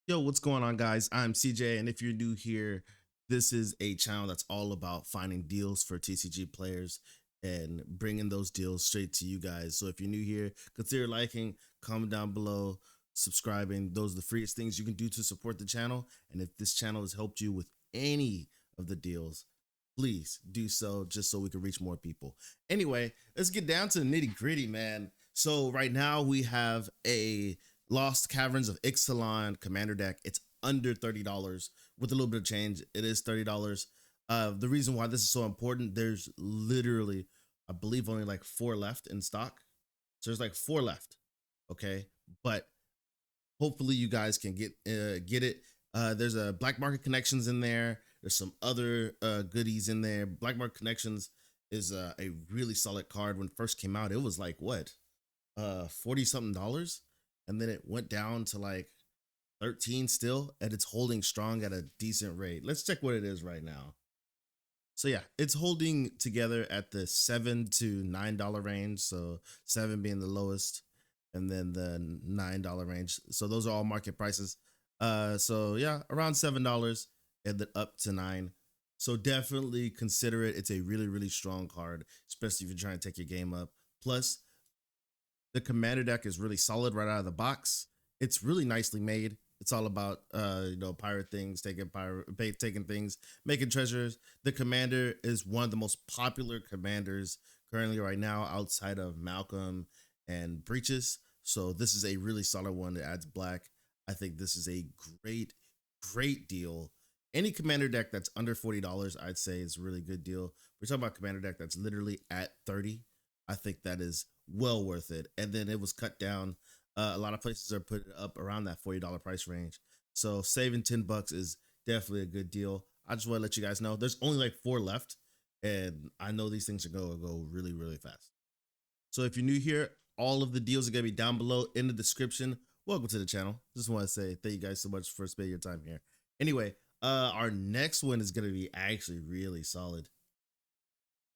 Yo, what's going on, guys? I'm CJ, and if you're new here, this is a channel that's all about finding deals for TCG players and bringing those deals straight to you guys. So if you're new here, consider liking, comment down below, subscribing. Those are the freest things you can do to support the channel. And if this channel has helped you with any of the deals, please do so just so we can reach more people. Anyway, let's get down to the nitty gritty, man. So right now we have a Lost Caverns of Exelan Commander deck. It's under $30 with a little bit of change. It is $30. The reason why this is so important, there's literally, I believe, only like 4 left in stock. So there's like 4 left. Okay, but hopefully you guys can get it. There's a Black Market Connections in there. There's some other goodies in there. Black Market Connections is a really solid card. When it first came out, it was like what, 40 something dollars, and then it went down to like 13 still, and it's holding strong at a decent rate. Let's check what it is right now. So yeah, it's holding together at the $7 to $9 range. So 7 being the lowest, and then the $9 range. So those are all market prices. So yeah, around $7 and then up to 9. So definitely consider it. It's a really, really strong card, especially if you're trying to take your game up. Plus, the commander deck is really solid right out of the box. It's really nicely made. It's all about pirate things, taking things, making treasures. The commander is one of the most popular commanders currently right now outside of Malcolm and Breaches. So this is a really solid one that adds black. I think this is a great deal. Any commander deck that's under $40, I'd say is a really good deal. We're talking about commander deck that's literally at 30. I think that is well worth it. And then it was cut down. A lot of places are putting it up around that $40 price range. So saving $10 is definitely a good deal. I just want to let you guys know there's only like 4 left, and I know these things are going to go really, really fast. So if you're new here, all of the deals are going to be down below in the description. Welcome to the channel. Just want to say thank you guys so much for spending your time here. Anyway, our next one is going to be actually really solid.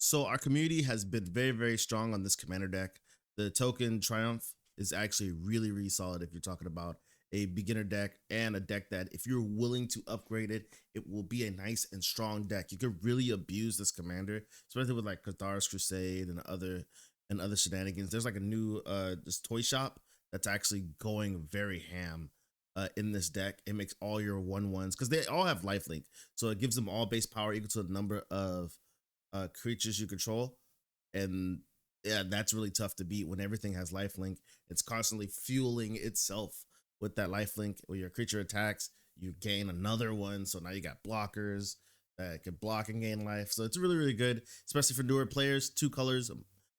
So our community has been very, very strong on this commander deck. The token Triumph is actually really, really solid if you're talking about a beginner deck and a deck that if you're willing to upgrade it, it will be a nice and strong deck. You could really abuse this commander, especially with like Cathar's Crusade and other shenanigans. There's like a new this toy shop that's actually going very ham in this deck. It makes all your 1/1s because they all have lifelink, so it gives them all base power equal to the number of creatures you control. And yeah, that's really tough to beat when everything has lifelink. It's constantly fueling itself with that lifelink. When your creature attacks, you gain another one. So now you got blockers that can block and gain life. So it's really, really good, especially for newer players. 2 colors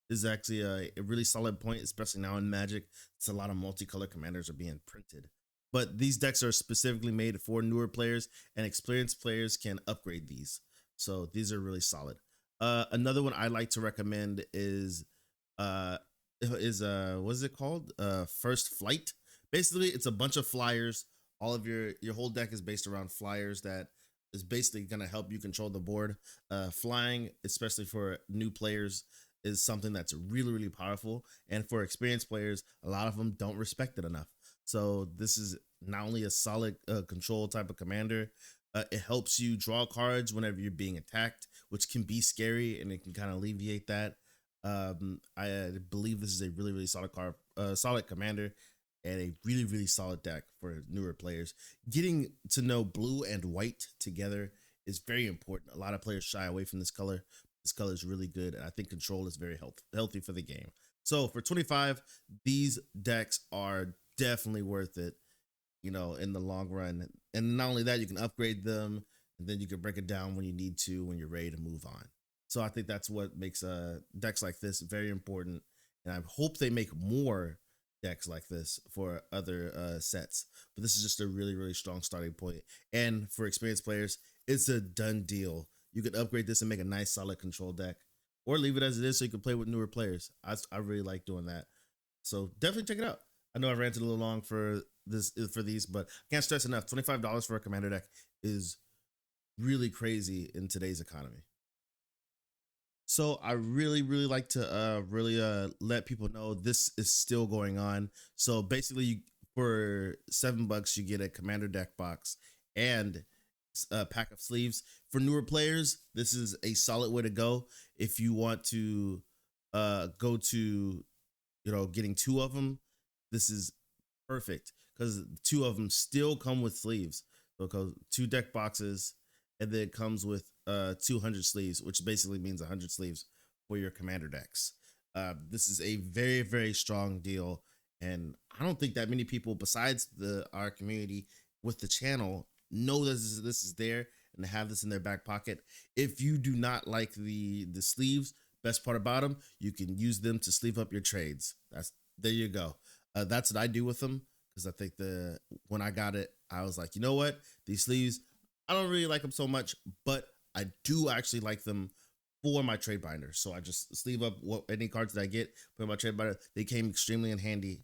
is actually a really solid point, especially now in Magic. It's a lot of multicolor commanders are being printed. But these decks are specifically made for newer players, and experienced players can upgrade these. So these are really solid. Another one I like to recommend is what is it called? First Flight. Basically, it's a bunch of flyers. All of your whole deck is based around flyers that is basically going to help you control the board. Flying, especially for new players, is something that's really, really powerful. And for experienced players, a lot of them don't respect it enough. So this is not only a solid control type of commander, it helps you draw cards whenever you're being attacked, which can be scary, and it can kind of alleviate that. I believe this is a really, really solid card, solid commander, and a really, really solid deck for newer players. Getting to know blue and white together is very important. A lot of players shy away from this color. This color is really good, and I think control is very healthy for the game. So for 25, these decks are definitely worth it, in the long run. And not only that, you can upgrade them, and then you can break it down when you need to, when you're ready to move on. So I think that's what makes decks like this very important. And I hope they make more decks like this for other sets. But this is just a really, really strong starting point. And for experienced players, it's a done deal. You can upgrade this and make a nice, solid control deck, or leave it as it is so you can play with newer players. I really like doing that. So definitely check it out. I know I ranted a little long for these, but I can't stress enough. $25 for a commander deck is really crazy in today's economy. So I really, really like to really let people know this is still going on. So basically, For $7, you get a commander deck box and a pack of sleeves. For newer players, this is a solid way to go. If you want to go to, getting two of them, this is perfect because two of them still come with sleeves. So it goes two deck boxes, and then it comes with 200 sleeves, which basically means 100 sleeves for your commander decks. This is a very, very strong deal, and I don't think that many people besides our community with the channel know this is there and have this in their back pocket. If you do not like the sleeves, best part about them, you can use them to sleeve up your trades. There you go. That's what I do with them, because I think when I got it, I was like, you know what, these sleeves, I don't really like them so much, but I do actually like them for my trade binder. So I just sleeve up any cards that I get, put in my trade binder. They came extremely handy.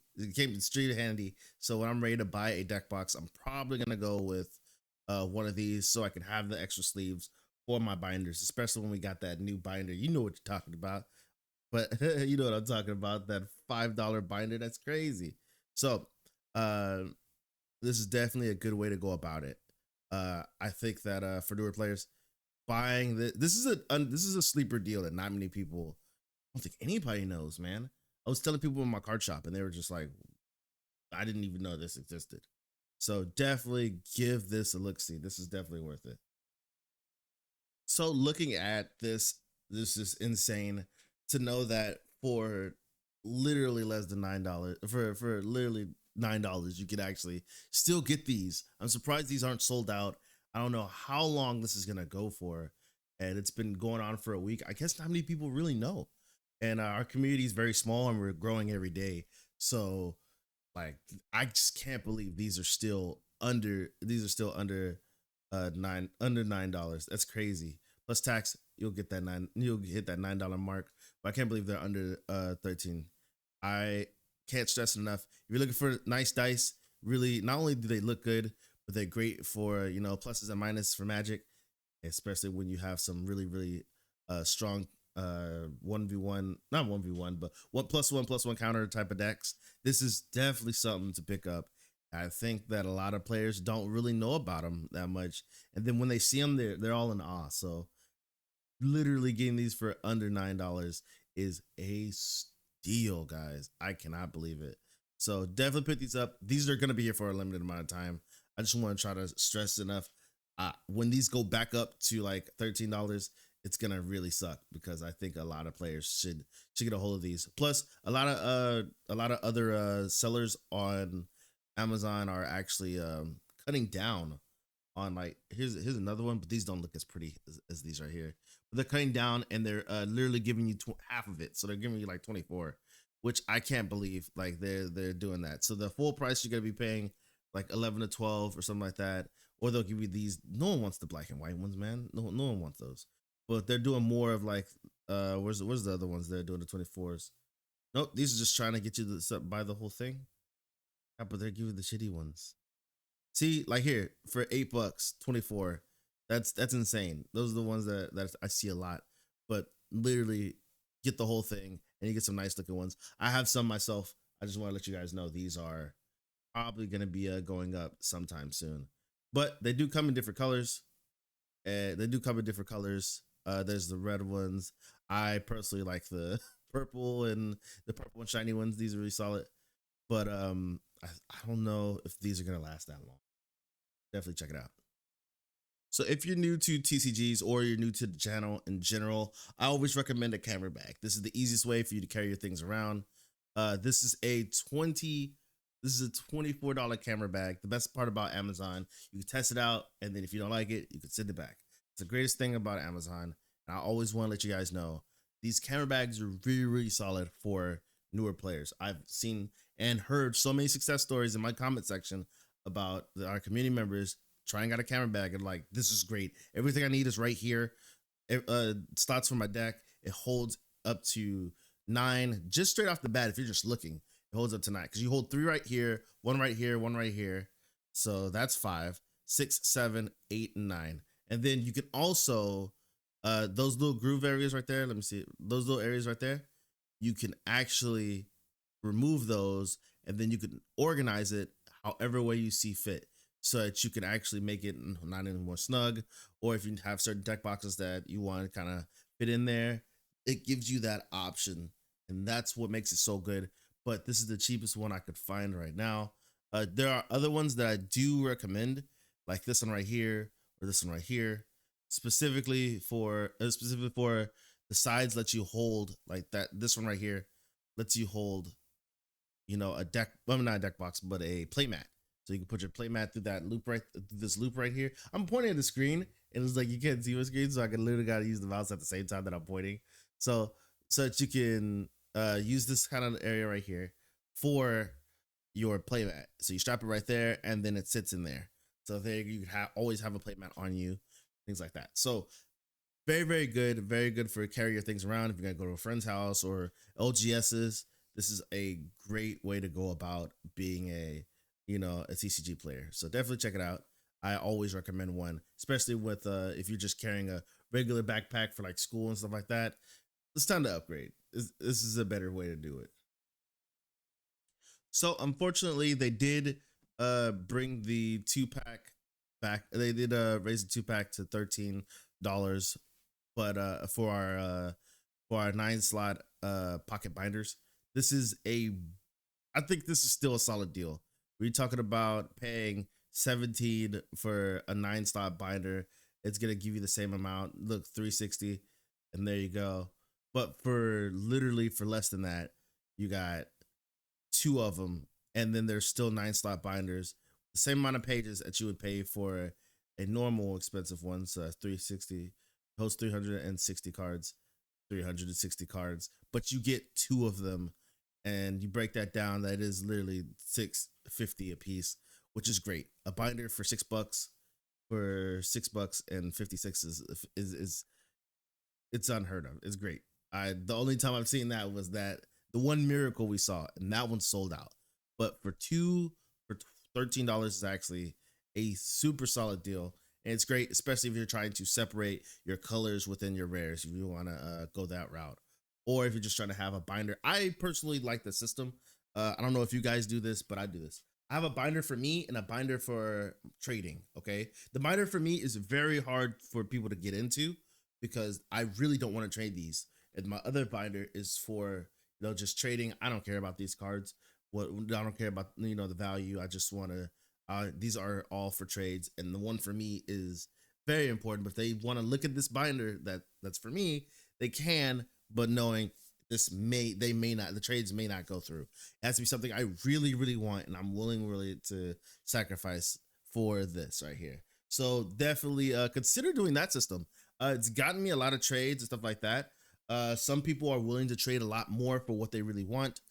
So when I'm ready to buy a deck box, I'm probably gonna go with one of these so I can have the extra sleeves for my binders, especially when we got that new binder. You know what you're talking about, but you know what I'm talking about, that $5 binder. That's crazy. So this is definitely a good way to go about it. I think that for newer players, buying this is a sleeper deal that not many people, I don't think anybody knows, man. I was telling people in my card shop and they were just like, I didn't even know this existed. So definitely give this a look see. This is definitely worth it. So looking at this is insane to know that for literally less than $9, for literally $9, you could actually still get these. I'm surprised these aren't sold out. I don't know how long this is gonna go for, and it's been going on for a week. I guess not many people really know, and our community is very small and we're growing every day. So like, I just can't believe these are still under $9. That's crazy. Plus tax, you'll hit that $9 mark. But I can't believe they're under 13. I can't stress enough. If you're looking for nice dice, really, not only do they look good, but they're great for, pluses and minuses for Magic, especially when you have some really, really strong 1v1, not 1v1, but 1+1/+1 counter type of decks. This is definitely something to pick up. I think that a lot of players don't really know about them that much, and then when they see them, they're all in awe. So literally getting these for under $9 is a steal, guys. I cannot believe it. So definitely pick these up. These are going to be here for a limited amount of time. I just want to try to stress enough. When these go back up to like $13, it's gonna really suck, because I think a lot of players should get a hold of these. Plus, a lot of other sellers on Amazon are actually cutting down on, like, here's another one, but these don't look as pretty as these right here. But they're cutting down and they're literally giving you half of it, so they're giving you like 24, which I can't believe like they're doing that. So the full price you're gonna be paying like 11 to 12 or something like that, or they'll give you these. No one wants the black and white ones, man. No one wants those. But they're doing more of like where's the other ones they're doing, the 24s? Nope, these are just trying to get you to buy the whole thing. Yeah, but they're giving the shitty ones. See, like here for $8, 24. That's insane. Those are the ones that I see a lot. But literally, get the whole thing and you get some nice looking ones. I have some myself. I just want to let you guys know these are probably going to be going up sometime soon. But they do come in different colors. There's the red ones. I personally like the purple and shiny ones. These are really solid. But I don't know if these are gonna last that long. Definitely check it out. So if you're new to TCGs or you're new to the channel in general, I always recommend a camera bag. This is the easiest way for you to carry your things around. This is a $24 camera bag. The best part about Amazon, you can test it out, and then if you don't like it, you can send it back. It's the greatest thing about Amazon, and I always want to let you guys know these camera bags are really, really solid for newer players. I've seen and heard so many success stories in my comment section about our community members trying out a camera bag and like, this is great. Everything I need is right here. Slots for my deck. It holds up to 9 just straight off the bat. If you're just looking, it holds up to 9 because you hold 3 right here, 1 right here, 1 right here. So that's 5, 6, 7, 8, and 9. And then you can also those little groove areas right there. Let me see those little areas right there. You can actually remove those, and then you can organize it however way you see fit, so that you can actually make it not any more snug, or if you have certain deck boxes that you want to kind of fit in there, it gives you that option, and that's what makes it so good. But this is the cheapest one I could find right now. There are other ones that I do recommend, like this one right here or this one right here, specifically for the sides let you hold like that. This one right here lets you hold, a deck, well, not a deck box, but a plate mat. So you can put your plate mat through that loop through this loop right here. I'm pointing at the screen and it's like you can't see my screen, so I can literally gotta use the mouse at the same time that I'm pointing. So that you can use this kind of area right here for your plate mat. So you strap it right there and then it sits in there. So there you can always have a plate mat on you, things like that. So very very good for carry your things around if you're gonna go to a friend's house or LGS's. This is a great way to go about being a TCG player. So definitely check it out. I always recommend one, especially with if you're just carrying a regular backpack for like school and stuff like that. It's time to upgrade. This is a better way to do it. So unfortunately, they did bring the 2-pack back. They did raise the 2-pack to $13, but for our 9-slot pocket binders, this is I think this is still a solid deal. We're talking about paying 17 for a 9-slot binder. It's gonna give you the same amount. Look, 360, and there you go. But for less than that, you got 2 of them, and then there's still 9-slot binders, the same amount of pages that you would pay for a normal expensive one. So that's 360, hosts 360 cards, but you get 2 of them, and you break that down, that is literally $6.50 a piece, which is great. A binder for $6 for $6 and 56 is it's unheard of. It's great. The only time I've seen that was that the one miracle we saw, and that one sold out. But for $13 is actually a super solid deal, and it's great, especially if you're trying to separate your colors within your rares. If you want to go that route, or if you're just trying to have a binder. I personally like the system. I don't know if you guys do this, but I do this. I have a binder for me and a binder for trading. Okay, the binder for me is very hard for people to get into because I really don't want to trade these, and my other binder is for just trading. I don't care about these cards. I don't care about the value. I just want to. These are all for trades, and the one for me is very important. But if they want to look at this binder that's for me, they can. But knowing they may not, the trades may not go through. It has to be something I really want, and I'm willing really to sacrifice for this right here. So definitely consider doing that system. It's gotten me a lot of trades and stuff like that. Some people are willing to trade a lot more for what they really want,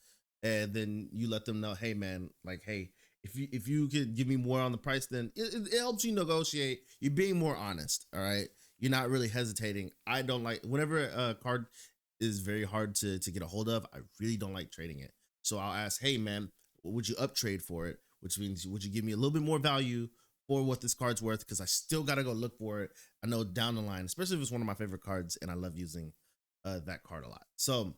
and then you let them know, hey man, like, hey, if you could give me more on the price, then it helps you negotiate. You're being more honest, all right? You're not really hesitating. I don't like whenever a card is very hard to get a hold of. I really don't like trading it. So I'll ask, hey man, would you up trade for it? Which means, would you give me a little bit more value for what this card's worth? Because I still gotta go look for it. I know down the line, especially if it's one of my favorite cards, and I love using that card a lot. So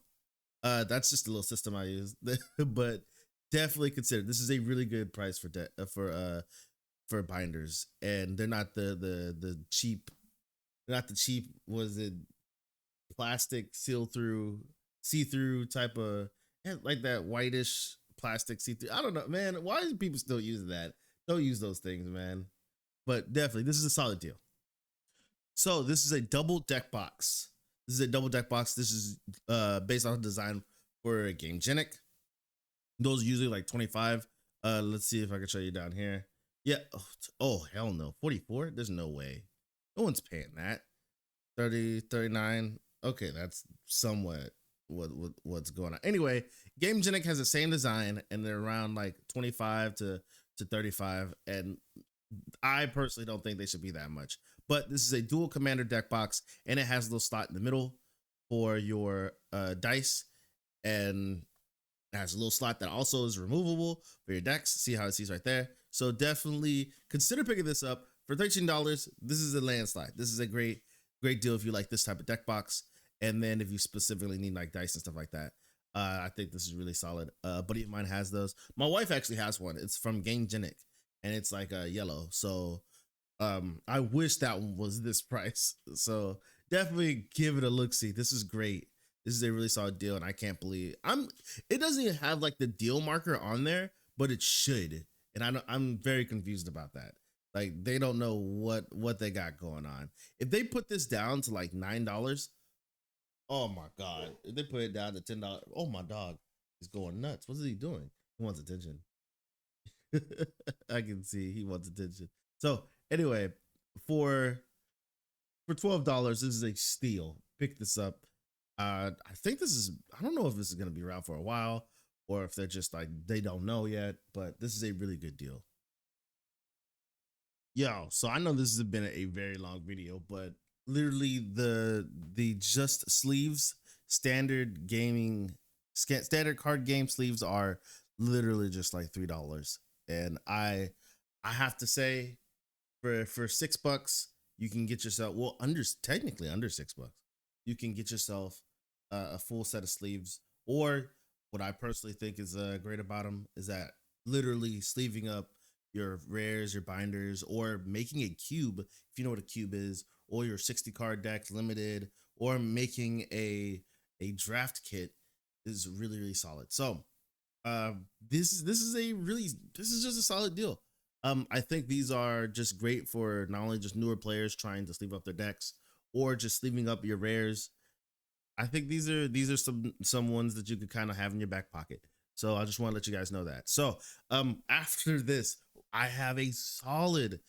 that's just a little system I use, but definitely consider this is a really good price for binders, and they're not the cheap. They're not the cheap. Was it plastic see-through type of like that whitish plastic see-through? I don't know, man. Why do people still use that? Don't use those things, man. But definitely, this is a solid deal. So this is a double deck box. This is based on design for a Game Genic. Those are usually like 25. Let's see if I can show you down here. Yeah. Oh hell no. 44? There's no way. No one's paying that. 30, 39. Okay, that's somewhat what's going on. Anyway, Game Genic has the same design, and they're around like 25 to 35. And I personally don't think they should be that much. But this is a dual commander deck box, and it has a little slot in the middle for your dice, and it has a little slot that also is removable for your decks. See how it sees right there. So definitely consider picking this up for $13. This is a landslide. This is a great deal if you like this type of deck box. And then if you specifically need like dice and stuff like that, I think this is really solid. A buddy of mine has those. My wife actually has one. It's from Gangenic, and it's like a yellow. So I wish that one was this price. So definitely give it a look. See, this is great. This is a really solid deal, and I can't believe it doesn't even have like the deal marker on there, but it should. And I'm very confused about that. Like they don't know what they got going on. If they put this down to like $9, oh my god. If they put it down to $10, oh my dog is going nuts. What is he doing? He wants attention. I can see he wants attention. So anyway, for $12, this is a steal. Pick this up. I think this is, I don't know if this is gonna be around for a while or if they're just like they don't know yet, but this is a really good deal. Yo, so I know this has been a very long video, but literally the just sleeves standard gaming standard card game sleeves are literally just like $3. And I have to say for $6 you can get yourself, well, under technically under $6 you can get yourself a full set of sleeves. Or what I personally think is great about them is that literally sleeving up your rares, your binders, or making a cube, if you know what a cube is, or your 60 card deck limited, or making a draft kit is really really solid. So this is a really, this is just a solid deal. I think these are just great for not only just newer players trying to sleeve up their decks or just sleeving up your rares. I think these are some ones that you could kind of have in your back pocket. So I just want to let you guys know that. So after this, I have a solid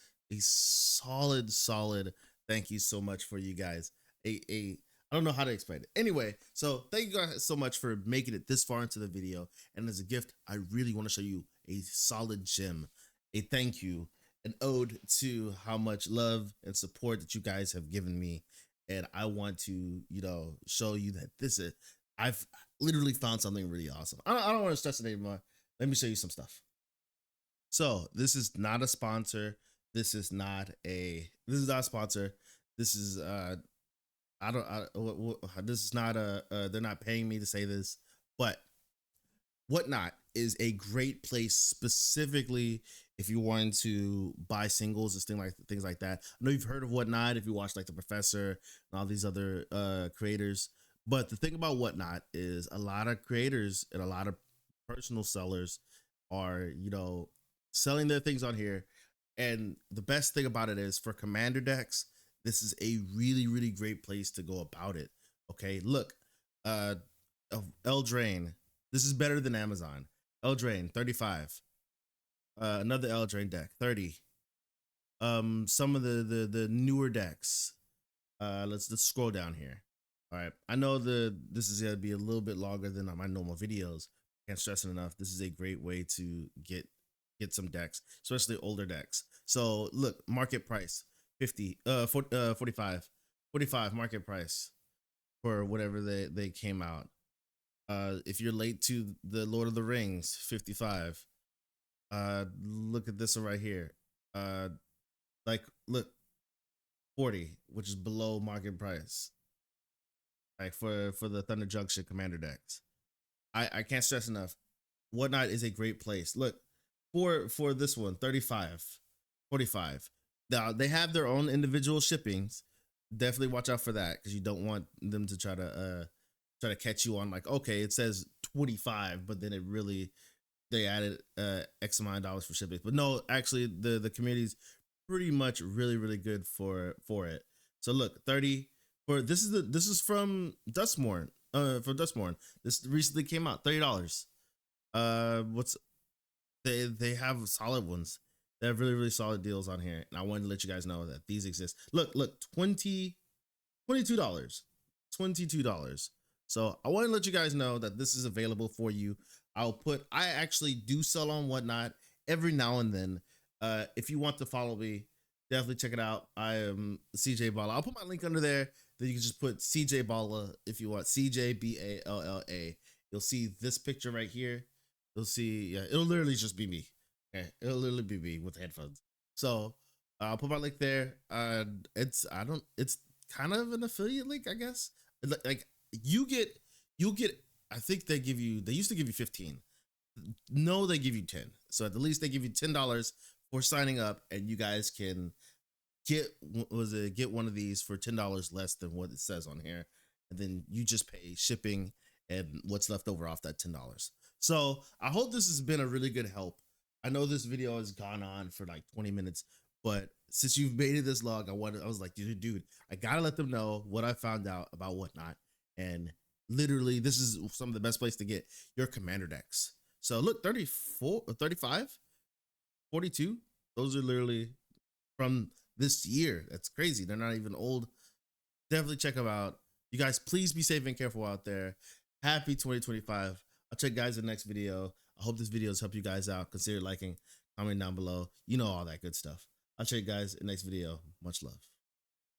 thank you so much for you guys. A I don't know how to explain it. Anyway, so thank you guys so much for making it this far into the video. And as a gift, I really want to show you a solid gem, a thank you, an ode to how much love and support that you guys have given me. And I want to, show you that I've literally found something really awesome. I don't want to stress it anymore. Let me show you some stuff. So this is not a sponsor. This is not a sponsor. This is this is not they're not paying me to say this, but Whatnot is a great place specifically if you want to buy singles and things like that. I know you've heard of Whatnot if you watch like The Professor and all these other creators. But the thing about Whatnot is a lot of creators and a lot of personal sellers are, selling their things on here. And the best thing about it is for commander decks, this is a really, really great place to go about it. Okay, look, Eldraine. This is better than Amazon. Eldraine, 35. Another Eldraine deck, 30. Some of the newer decks. Let's scroll down here. All right, I know this is gonna be a little bit longer than my normal videos. Can't stress it enough. This is a great way to get some decks, especially older decks. So look, market price 50, 45 market price for whatever they came out. If you're late to the Lord of the Rings, 55. Look at this one right here. Look, 40, which is below market price. Like for the Thunder Junction commander decks. I can't stress enough. Whatnot is a great place. Look, for this one, 35, 45. Now they have their own individual shippings. Definitely watch out for that because you don't want them to try to catch you on like, okay, it says 25, but then they added X amount of dollars for shipping. But no, actually the community's pretty much really, really good for it. So look, 30 for this is from Dustmorn. From Dustmorn. This recently came out, $30. They have solid ones. They have really, really solid deals on here. And I wanted to let you guys know that these exist. Look, $22. $22. So I want to let you guys know that this is available for you. I actually do sell on Whatnot every now and then. If you want to follow me, definitely check it out. I am CJ Balla. I'll put my link under there. Then you can just put CJ Balla if you want. CJBALLA. You'll see this picture right here. You'll see, yeah, it'll literally just be me. Okay, it'll literally be me with headphones. So I'll put my link there. It's kind of an affiliate link, I guess. Like you'll get I think they used to give you 15. No, they give you 10. So at the least they give you $10 for signing up, and you guys can get one of these for $10 less than what it says on here, and then you just pay shipping and what's left over off that $10. So I hope this has been a really good help. I know this video has gone on for like 20 minutes, but since you've made it this long, I was like, dude, I gotta let them know what I found out about Whatnot. And literally, this is some of the best place to get your commander decks. So look, 34, 35, 42. Those are literally from this year. That's crazy. They're not even old. Definitely check them out. You guys, please be safe and careful out there. Happy 2025. I'll check you guys in the next video. I hope this video has helped you guys out. Consider liking, commenting down below. You know all that good stuff. I'll check you guys in the next video. Much love.